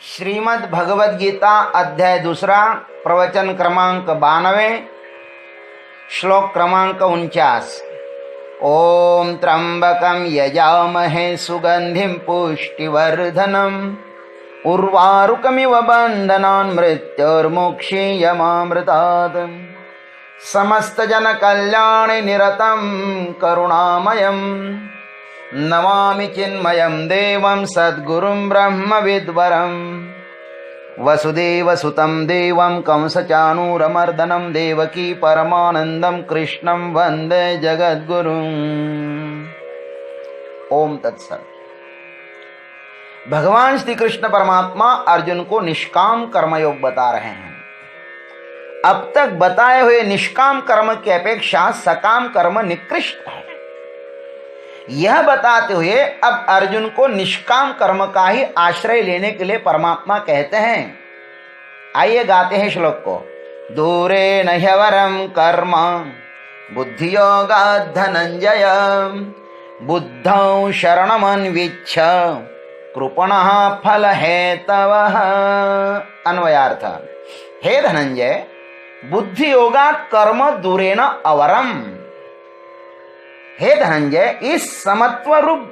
श्रीमद् भगवद गीता अध्याय 2 प्रवचन क्रमांक 92 श्लोक क्रमांक 49। ओम त्र्यंबकं यजामहे सुगंधिं पुष्टिवर्धनम् उर्वारुकमिव बन्धनान् मृत्युर्मुक्षीयमामृतात् समस्त जन कल्याणे निरतं करुणामयम् नमामि चिन्मयं देवं सद्गुरुं ब्रह्मविद्वरं वसुदेवसुतं देवं कंसचाणूरमर्दनं देवकी परमानंदं कृष्णं वंदे जगद्गुरुं। ओम तत्सत। भगवान श्री कृष्ण परमात्मा अर्जुन को निष्काम कर्मयोग बता रहे हैं। अब तक बताए हुए निष्काम कर्म की अपेक्षा सकाम कर्म निकृष्ट है। यह बताते हुए अब अर्जुन को निष्काम कर्म का ही आश्रय लेने के लिए परमात्मा कहते हैं। आइए गाते हैं श्लोक को। दूरे नह्यवरम कर्म बुद्धियोगात् धनंजय बुद्धौ शरणमन्विच्छ कृपणः फलहेतवः। अन्वयार्थ, हे धनंजय, बुद्धि योगात् कर्म दूरेण अवरम। हे धनंजय, इस समत्व रूप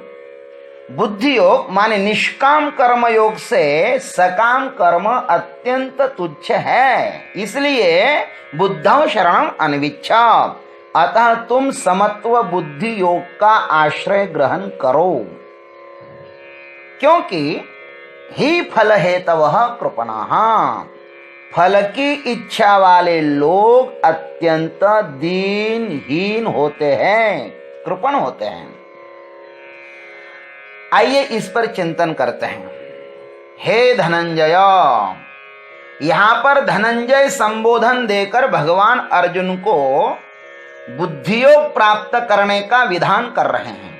बुद्धि योग माने निष्काम कर्म योग से सकाम कर्म अत्यंत तुच्छ है, इसलिए बुद्धौ शरणम अन्विच्छ। अतः तुम समत्व बुद्धि योग का आश्रय ग्रहण करो, क्योंकि ही फल हेतवः कृपणाः। फल की इच्छा वाले लोग अत्यंत दीनहीन होते हैं, कृपण होते हैं। आइए इस पर चिंतन करते हैं। हे धनंजय, यहां पर धनंजय संबोधन देकर भगवान अर्जुन को बुद्धियोग प्राप्त करने का विधान कर रहे हैं।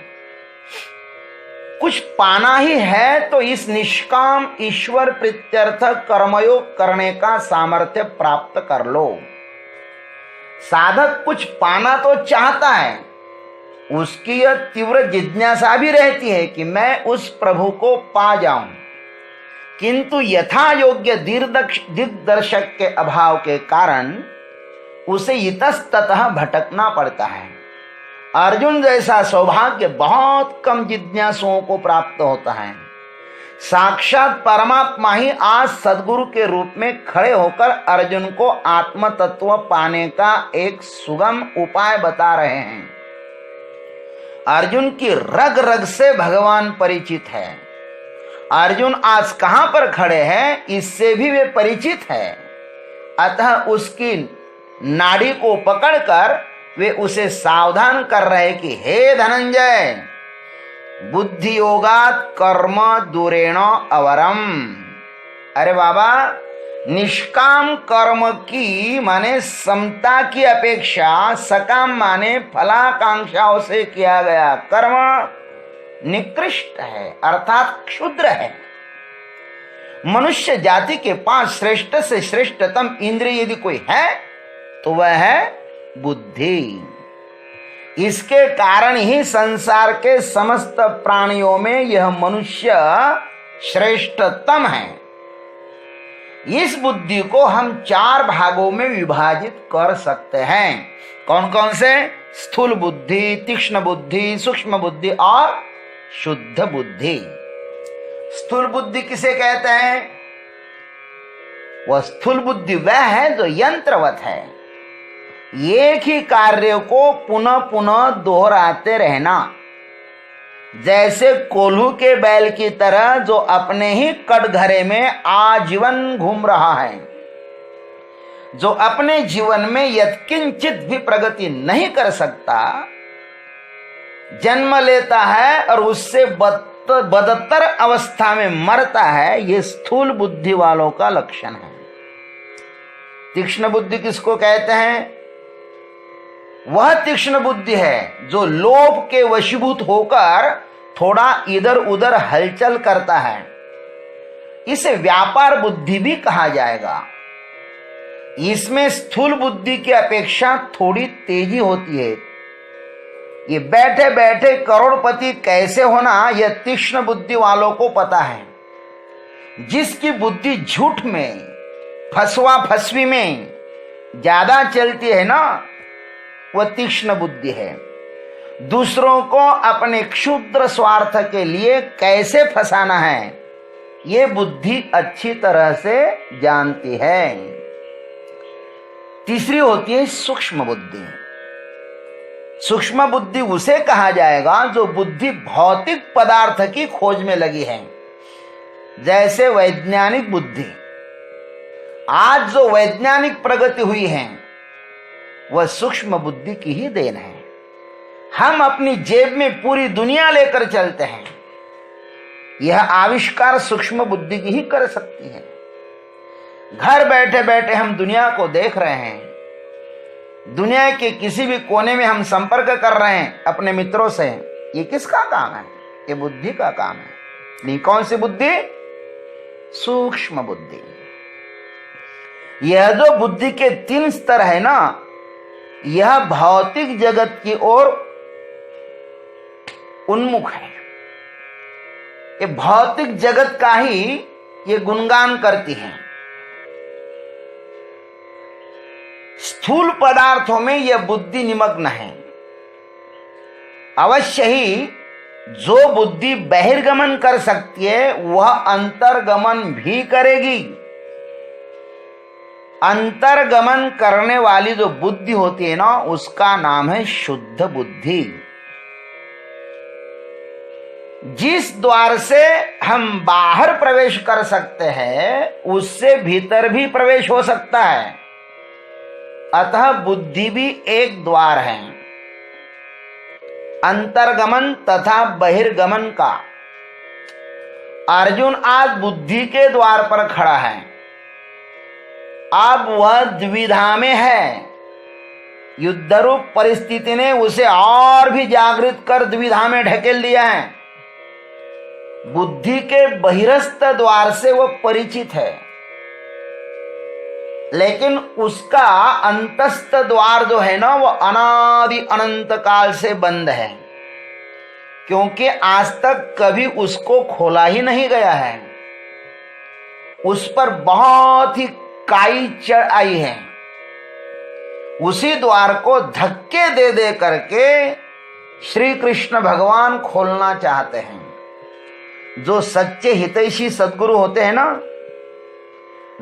कुछ पाना ही है तो इस निष्काम ईश्वर प्रीत्यर्थ कर्मयोग करने का सामर्थ्य प्राप्त कर लो। साधक कुछ पाना तो चाहता है, उसकी यह तीव्र जिज्ञासा भी रहती है कि मैं उस प्रभु को पा जाऊं, किंतु यथा योग्य दिग्दर्शक के अभाव के कारण उसे इतस्ततः भटकना पड़ता है। अर्जुन जैसा सौभाग्य बहुत कम जिज्ञासुओं को प्राप्त होता है। साक्षात परमात्मा ही आज सद्गुरु के रूप में खड़े होकर अर्जुन को आत्म तत्व पाने का एक सुगम उपाय बता रहे हैं। अर्जुन की रग रग से भगवान परिचित है। अर्जुन आज कहां पर खड़े हैं इससे भी वे परिचित है। अतः उसकी नाड़ी को पकड़कर वे उसे सावधान कर रहे कि हे धनंजय, बुद्धि योगात् कर्म दूरेण अवरम। अरे बाबा, निष्काम कर्म की माने समता की अपेक्षा सकाम माने फलाकांक्षाओं से किया गया कर्म निकृष्ट है, अर्थात क्षुद्र है। मनुष्य जाति के 5 श्रेष्ठ से श्रेष्ठतम इंद्रिय यदि कोई है तो वह है बुद्धि। इसके कारण ही संसार के समस्त प्राणियों में यह मनुष्य श्रेष्ठतम है। इस बुद्धि को हम 4 भागों में विभाजित कर सकते हैं। कौन कौन से? स्थूल बुद्धि, तीक्ष्ण बुद्धि, सूक्ष्म बुद्धि और शुद्ध बुद्धि। स्थूल बुद्धि किसे कहते हैं? वह स्थूल बुद्धि वह है जो यंत्रवत है, एक ही कार्य को पुनः पुनः दोहराते रहना। जैसे कोल्हू के बैल की तरह जो अपने ही कटघरे में आजीवन घूम रहा है, जो अपने जीवन में यत्किंचित भी प्रगति नहीं कर सकता, जन्म लेता है और उससे बदतर अवस्था में मरता है। ये स्थूल बुद्धि वालों का लक्षण है। तीक्ष्ण बुद्धि किसको कहते हैं? वह तीक्ष्ण बुद्धि है जो लोभ के वशीभूत होकर थोड़ा इधर उधर हलचल करता है। इसे व्यापार बुद्धि भी कहा जाएगा। इसमें स्थूल बुद्धि की अपेक्षा थोड़ी तेजी होती है। ये बैठे बैठे करोड़पति कैसे होना, यह तीक्ष्ण बुद्धि वालों को पता है। जिसकी बुद्धि झूठ में, फसवा फसवी में ज्यादा चलती है ना, वह तीक्ष्ण बुद्धि है। दूसरों को अपने क्षुद्र स्वार्थ के लिए कैसे फंसाना है, ये बुद्धि अच्छी तरह से जानती है। तीसरी होती है सूक्ष्म बुद्धि। सूक्ष्म बुद्धि उसे कहा जाएगा जो बुद्धि भौतिक पदार्थ की खोज में लगी है, जैसे वैज्ञानिक बुद्धि। आज जो वैज्ञानिक प्रगति हुई है वह सूक्ष्म बुद्धि की ही देन है। हम अपनी जेब में पूरी दुनिया लेकर चलते हैं, यह आविष्कार सूक्ष्म बुद्धि की ही कर सकती है। घर बैठे बैठे हम दुनिया को देख रहे हैं, दुनिया के किसी भी कोने में हम संपर्क कर रहे हैं अपने मित्रों से। ये किसका काम है? ये बुद्धि का काम है। नहीं, कौन सी बुद्धि? सूक्ष्म बुद्धि। यह जो बुद्धि के 3 स्तर है ना, यह भौतिक जगत की ओर उन्मुख है। ये भौतिक जगत का ही ये गुणगान करती है। स्थूल पदार्थों में यह बुद्धि निमग्न है। अवश्य ही जो बुद्धि बहिर्गमन कर सकती है वह अंतर्गमन भी करेगी। अंतर्गमन करने वाली जो बुद्धि होती है ना, उसका नाम है शुद्ध बुद्धि। जिस द्वार से हम बाहर प्रवेश कर सकते हैं उससे भीतर भी प्रवेश हो सकता है। अतः बुद्धि भी एक द्वार है, अंतर्गमन तथा बहिर्गमन का। अर्जुन आज बुद्धि के द्वार पर खड़ा है। अब वह द्विधा में है। युद्धरूप परिस्थिति ने उसे और भी जागृत कर द्विधा में ढकेल दिया है। बुद्धि के बहिरस्थ द्वार से वह परिचित है, लेकिन उसका अंतस्थ द्वार जो है ना, वह अनादि अनंत काल से बंद है, क्योंकि आज तक कभी उसको खोला ही नहीं गया है। उस पर बहुत ही काई चढ़ आई है। उसी द्वार को धक्के दे दे करके श्री कृष्ण भगवान खोलना चाहते हैं। जो सच्चे हितैषी सद्गुरु होते हैं ना,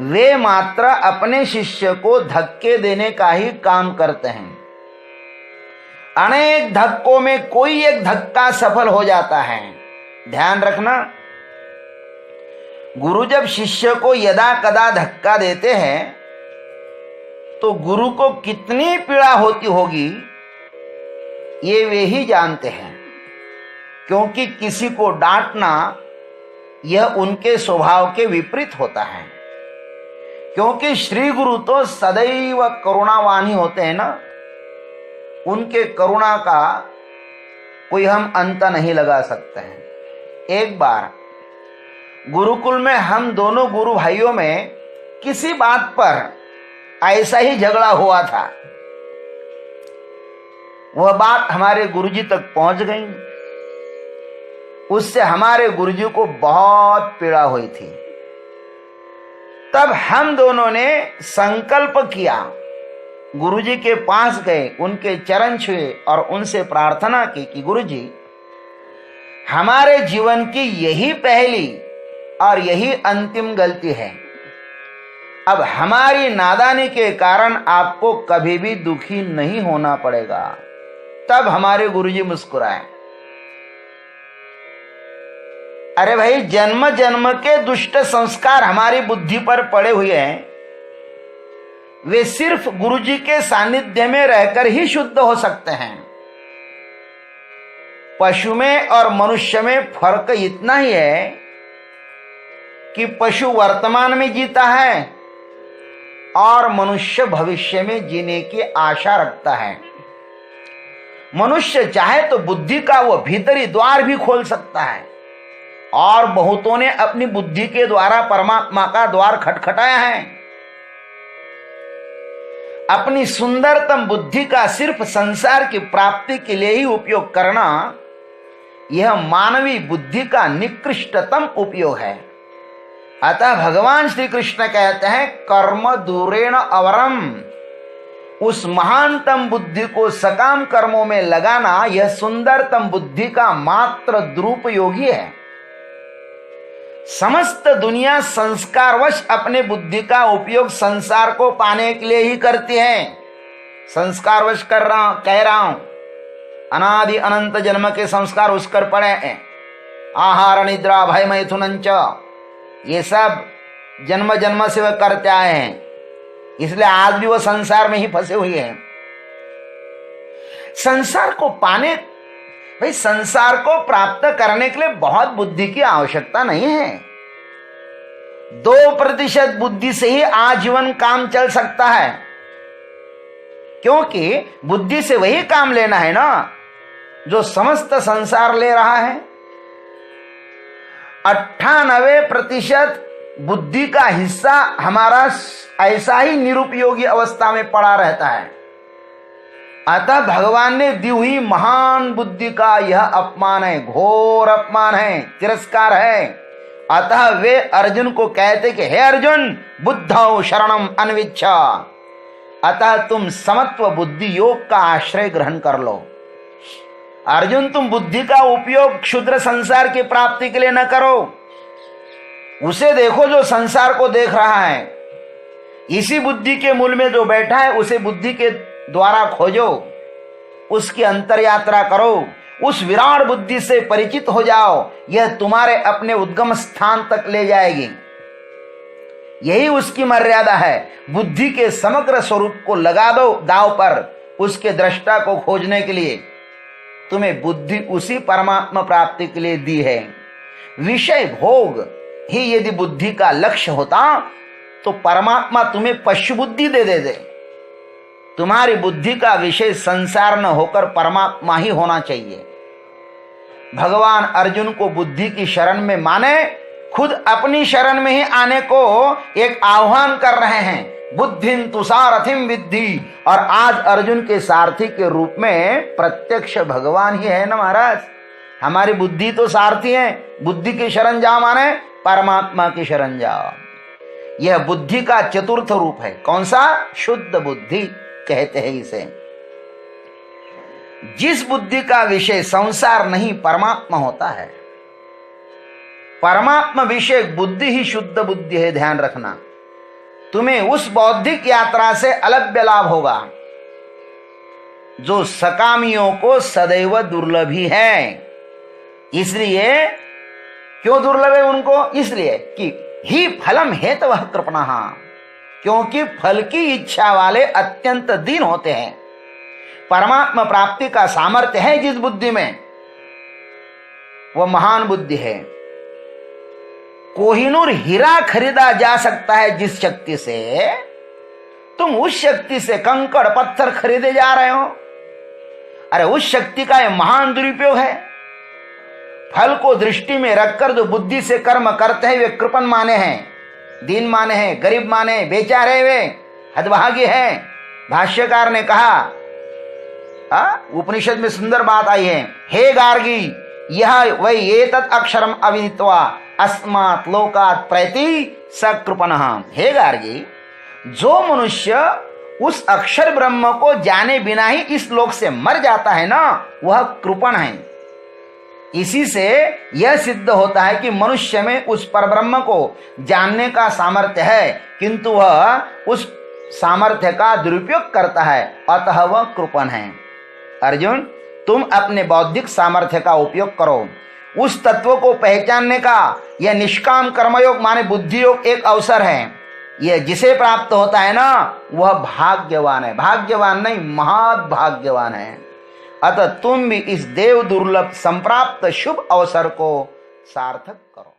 वे मात्र अपने शिष्य को धक्के देने का ही काम करते हैं। अनेक धक्कों में कोई एक धक्का सफल हो जाता है। ध्यान रखना, गुरु जब शिष्य को यदा कदा धक्का देते हैं तो गुरु को कितनी पीड़ा होती होगी ये वे ही जानते हैं, क्योंकि किसी को डांटना यह उनके स्वभाव के विपरीत होता है। क्योंकि श्री गुरु तो सदैव करुणावान ही होते हैं ना, उनके करुणा का कोई हम अंत नहीं लगा सकते हैं। एक बार गुरुकुल में हम दोनों गुरु भाइयों में किसी बात पर ऐसा ही झगड़ा हुआ था। वह बात हमारे गुरुजी तक पहुंच गई। उससे हमारे गुरुजी को बहुत पीड़ा हुई थी। तब हम दोनों ने संकल्प किया, गुरुजी के पास गए, उनके चरण छुए और उनसे प्रार्थना की कि गुरुजी, हमारे जीवन की यही पहली और यही अंतिम गलती है। अब हमारी नादानी के कारण आपको कभी भी दुखी नहीं होना पड़ेगा। तब हमारे गुरुजी मुस्कुराए। अरे भाई, जन्म जन्म के दुष्ट संस्कार हमारी बुद्धि पर पड़े हुए हैं, वे सिर्फ गुरुजी के सानिध्य में रहकर ही शुद्ध हो सकते हैं। पशु में और मनुष्य में फर्क इतना ही है कि पशु वर्तमान में जीता है और मनुष्य भविष्य में जीने की आशा रखता है। मनुष्य चाहे तो बुद्धि का वह भीतरी द्वार भी खोल सकता है, और बहुतों ने अपनी बुद्धि के द्वारा परमात्मा का द्वार खटखटाया है। अपनी सुंदरतम बुद्धि का सिर्फ संसार की प्राप्ति के लिए ही उपयोग करना, यह मानवीय बुद्धि का निकृष्टतम उपयोग है। अतः भगवान श्री कृष्ण कहते हैं कर्म दूरेण अवरम, उस महानतम बुद्धि को सकाम कर्मों में लगाना यह सुंदरतम बुद्धि का मात्र दुरुपयोगी है। समस्त दुनिया संस्कारवश अपने बुद्धि का उपयोग संसार को पाने के लिए ही करती है। संस्कारवश कह रहा हूं, अनादि अनंत जन्म के संस्कार उसकर पड़े हैं। आहार निद्रा भय मैथुनंच, ये सब जन्म जन्म से वह करते आए हैं, इसलिए आज भी वह संसार में ही फंसे हुए हैं। संसार को पाने, भाई संसार को प्राप्त करने के लिए बहुत बुद्धि की आवश्यकता नहीं है। 2% बुद्धि से ही आजीवन काम चल सकता है, क्योंकि बुद्धि से वही काम लेना है ना जो समस्त संसार ले रहा है। 98% बुद्धि का हिस्सा हमारा ऐसा ही निरुपयोगी अवस्था में पड़ा रहता है। अतः भगवान ने दी हुई महान बुद्धि का यह अपमान है, घोर अपमान है, तिरस्कार है। अतः वे अर्जुन को कहते कि हे अर्जुन, बुद्धौ शरणम अन्विच्छ, अतः तुम समत्व बुद्धि योग का आश्रय ग्रहण कर लो। अर्जुन, तुम बुद्धि का उपयोग क्षुद्र संसार की प्राप्ति के लिए न करो, उसे देखो जो संसार को देख रहा है। इसी बुद्धि के मूल में जो बैठा है उसे बुद्धि के द्वारा खोजो, उसकी अंतर यात्रा करो, उस विराट बुद्धि से परिचित हो जाओ। यह तुम्हारे अपने उद्गम स्थान तक ले जाएगी। यही उसकी मर्यादा है। बुद्धि के समग्र स्वरूप को लगा दो दांव पर, उसके दृष्टा को खोजने के लिए। तुम्हें बुद्धि उसी परमात्मा प्राप्ति के लिए दी है। विषय भोग ही यदि बुद्धि का लक्ष्य होता तो परमात्मा तुम्हें पशु बुद्धि दे दे। तुम्हारी बुद्धि का विषय संसार न होकर परमात्मा ही होना चाहिए। भगवान अर्जुन को बुद्धि की शरण में माने, खुद अपनी शरण में ही आने को एक आह्वान कर रहे हैं। बुद्धिं तु सारथिं विद्धि, और आज अर्जुन के सारथी के रूप में प्रत्यक्ष भगवान ही है ना महाराज। हमारी बुद्धि तो सारथी है। बुद्धि की शरण जाओ माने परमात्मा की शरण जाओ। यह बुद्धि का चतुर्थ रूप है। कौन सा? शुद्ध बुद्धि कहते हैं इसे। जिस बुद्धि का विषय संसार नहीं परमात्मा होता है। परमात्मा विषय बुद्धि ही शुद्ध बुद्धि है, ध्यान रखना। तुम्हें उस बौद्धिक यात्रा से अलग लाभ होगा जो सकामियों को सदैव दुर्लभ ही है। इसलिए क्यों दुर्लभ है उनको? इसलिए कि ही फलम हेतवः कृपणः, क्योंकि फल की इच्छा वाले अत्यंत दीन होते हैं। परमात्मा प्राप्ति का सामर्थ्य है जिस बुद्धि में, वह महान बुद्धि है। कोहिनूर हीरा खरीदा जा सकता है जिस शक्ति से, तुम उस शक्ति से कंकड़ पत्थर खरीदे जा रहे हो। अरे उस शक्ति का यह महान दुरुपयोग है। फल को दृष्टि में रखकर जो बुद्धि से कर्म करते हैं वे कृपण माने हैं, दीन माने हैं, गरीब माने हैं, बेचारे वे हतभागी हैं। भाष्यकार ने कहा, उपनिषद में सुंदर बात आई है, हे गार्गी यह वही एतत् अक्षरम अविदित्वा अस्मात् लोकात् प्रैति सकृपणः। हे गार्गी, जो मनुष्य उस अक्षर ब्रह्म को जाने बिना ही इस लोक से मर जाता है ना, वह कृपण है। इसी से यह सिद्ध होता है कि मनुष्य में उस परब्रह्म को जानने का सामर्थ्य है, किंतु वह उस सामर्थ्य का दुरुपयोग करता है, अतः वह कृपण है। अर्जुन, तुम अपने बौद्धिक सामर्थ्य का उपयोग करो। उस तत्व को पहचानने का यह निष्काम कर्मयोग माने बुद्धि योग एक अवसर है। यह जिसे प्राप्त होता है ना, वह भाग्यवान है। भाग्यवान नहीं, महाभाग्यवान है। अतः तुम भी इस देव दुर्लभ संप्राप्त शुभ अवसर को सार्थक करो।